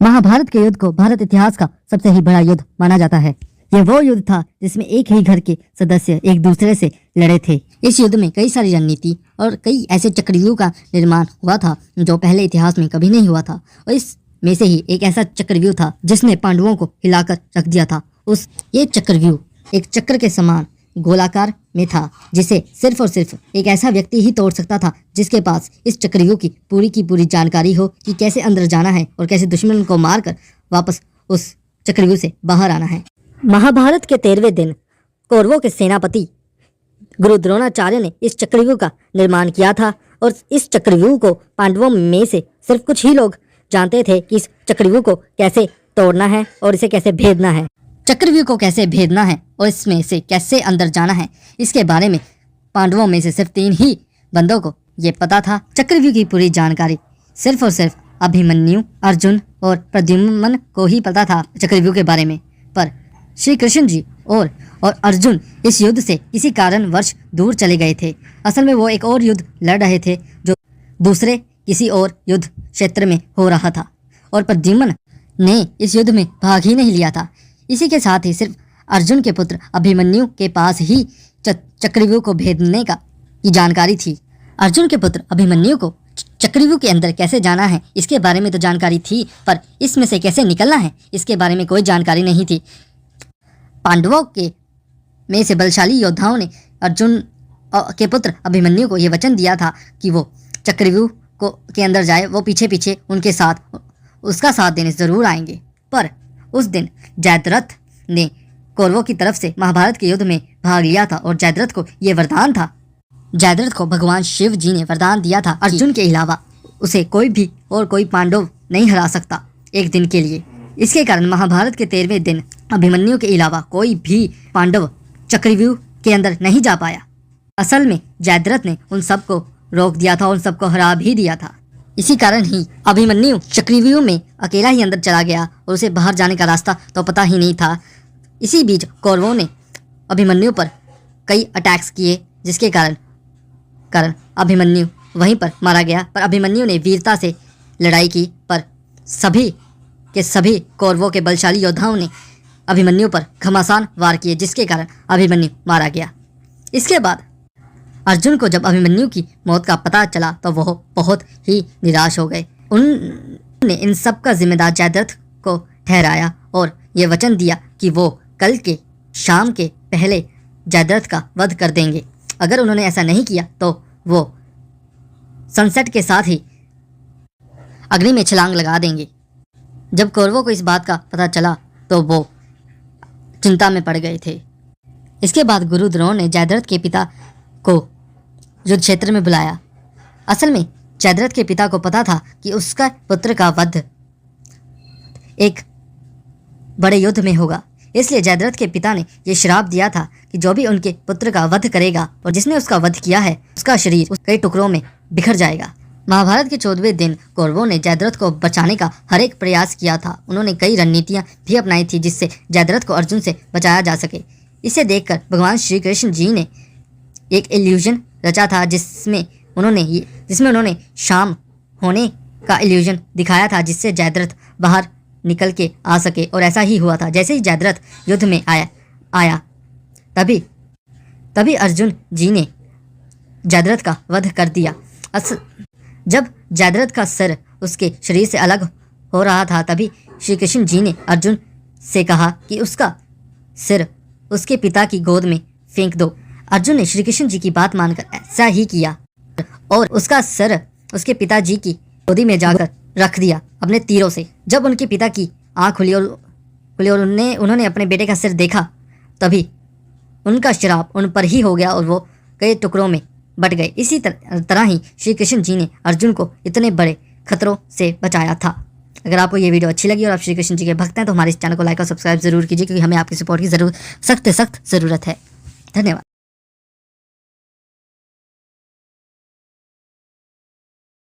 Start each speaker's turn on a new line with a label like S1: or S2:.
S1: महाभारत के युद्ध को भारत इतिहास का सबसे ही बड़ा युद्ध माना जाता है। यह वो युद्ध था जिसमें एक ही घर के सदस्य एक दूसरे से लड़े थे। इस युद्ध में कई सारी रणनीति और कई ऐसे चक्रव्यूह का निर्माण हुआ था जो पहले इतिहास में कभी नहीं हुआ था, और इस में से ही एक ऐसा चक्रव्यूह था जिसने पांडवों को हिलाकर रख दिया था। ये चक्रव्यूह एक चक्र के समान गोलाकार में था, जिसे सिर्फ और सिर्फ एक ऐसा व्यक्ति ही तोड़ सकता था जिसके पास इस चक्रव्यूह की पूरी जानकारी हो कि कैसे अंदर जाना है और कैसे दुश्मन को मारकर वापस उस चक्रव्यूह से बाहर आना है। महाभारत के 13वें दिन कौरवों के सेनापति गुरु द्रोणाचार्य ने इस चक्रव्यूह का निर्माण किया था, और इस चक्रव्यूह को पांडवों में से सिर्फ कुछ ही लोग जानते थे कि इस चक्रव्यूह को कैसे तोड़ना है और इसे कैसे भेदना है। चक्रव्यूह को कैसे भेदना है और इसमें से कैसे अंदर जाना है, इसके बारे में पांडवों में से सिर्फ 3 ही बंदों को ये पता था। चक्रव्यूह की पूरी जानकारी सिर्फ और सिर्फ अभिमन्यु, अर्जुन और प्रद्युम्न को ही पता था चक्रव्यूह के बारे में। पर श्री कृष्ण जी और अर्जुन इस युद्ध से किसी कारणवश दूर चले गए थे। असल में वो एक और युद्ध लड़ रहे थे जो दूसरे किसी और युद्ध क्षेत्र में हो रहा था, और प्रद्युम्न ने इस युद्ध में भाग ही नहीं लिया था। इसी के साथ ही सिर्फ अर्जुन के पुत्र अभिमन्यु के पास ही चक्रव्यूह को भेदने की जानकारी थी। अर्जुन के पुत्र अभिमन्यु को चक्रव्यूह के अंदर कैसे जाना है इसके बारे में तो जानकारी थी, पर इसमें से कैसे निकलना है इसके बारे में कोई जानकारी नहीं थी। पांडवों के में से बलशाली योद्धाओं ने अर्जुन के पुत्र अभिमन्यु को यह वचन दिया था कि वो चक्रव्यूह के अंदर जाए, वो पीछे पीछे उनके साथ उसका साथ देने ज़रूर आएंगे। पर उस दिन जयद्रथ ने कौरवों की तरफ से महाभारत के युद्ध में भाग लिया था, और जयद्रथ को यह वरदान था। जयद्रथ को भगवान शिव जी ने वरदान दिया था, अर्जुन के अलावा उसे कोई भी और कोई पांडव नहीं हरा सकता एक दिन के लिए। इसके कारण महाभारत के 13वें दिन अभिमन्यु के अलावा कोई भी पांडव चक्रव्यूह के अंदर नहीं जा पाया। असल में जयद्रथ ने उन सबको रोक दिया था और उन सबको हरा भी दिया था। इसी कारण ही अभिमन्यु चक्रव्यूह में अकेला ही अंदर चला गया और उसे बाहर जाने का रास्ता तो पता ही नहीं था। इसी बीच कौरवों ने अभिमन्यु पर कई अटैक्स किए, जिसके कारण अभिमन्यु वहीं पर मारा गया। पर अभिमन्यु ने वीरता से लड़ाई की, पर सभी के सभी कौरवों के बलशाली योद्धाओं ने अभिमन्यु पर घमासान वार किए, जिसके कारण अभिमन्यु मारा गया। इसके बाद अर्जुन को जब अभिमन्यु की मौत का पता चला तो वह बहुत ही निराश हो गए। उन्होंने इन सब का जिम्मेदार जयद्रथ को ठहराया और ये वचन दिया कि वो कल के शाम के पहले जयद्रथ का वध कर देंगे। अगर उन्होंने ऐसा नहीं किया तो वो सनसेट के साथ ही अग्नि में छलांग लगा देंगे। जब कौरवों को इस बात का पता चला तो वो चिंता में पड़ गए थे। इसके बाद गुरु द्रोण ने जयद्रथ के पिता को युद्ध क्षेत्र में बुलाया। असल में जयद्रथ के पिता को पता था कि उसका पुत्र का वध एक बड़े युद्ध में होगा, इसलिए जयद्रथ के पिता ने यह श्राप दिया था कि जो भी उनके पुत्र का वध करेगा और जिसने उसका वध किया है उसका शरीर कई टुकड़ों में बिखर जाएगा। महाभारत के 14वें दिन कौरवों ने जयद्रथ को बचाने का हर एक प्रयास किया था। उन्होंने कई रणनीतियां भी अपनाई थी जिससे जयद्रथ को अर्जुन से बचाया जा सके। इसे देखकर भगवान श्री कृष्ण जी ने एक इल्यूजन रचा था जिसमें उन्होंने शाम होने का इल्यूजन दिखाया था, जिससे जयद्रथ बाहर निकल के आ सके। और ऐसा ही हुआ था। जैसे ही जयद्रथ युद्ध में आया तभी अर्जुन जी ने जयद्रथ का वध कर दिया। जब जयद्रथ का सिर उसके शरीर से अलग हो रहा था तभी श्री कृष्ण जी ने अर्जुन से कहा कि उसका सिर उसके पिता की गोद में फेंक दो। अर्जुन ने श्री कृष्ण जी की बात मानकर ऐसा ही किया और उसका सिर उसके पिताजी की गोदी में जाकर रख दिया अपने तीरों से। जब उनके पिता की आँख खुली और उन्होंने अपने बेटे का सिर देखा तभी उनका श्राप उन पर ही हो गया और वो कई टुकड़ों में बट गए। इसी तरह ही श्री कृष्ण जी ने अर्जुन को इतने बड़े खतरों से बचाया था। अगर आपको ये वीडियो अच्छी लगी और आप श्री कृष्ण जी के भक्त हैं तो हमारे इस चैनल को लाइक और सब्सक्राइब जरूर कीजिए, क्योंकि हमें आपके सपोर्ट की सख्त ज़रूरत है। धन्यवाद।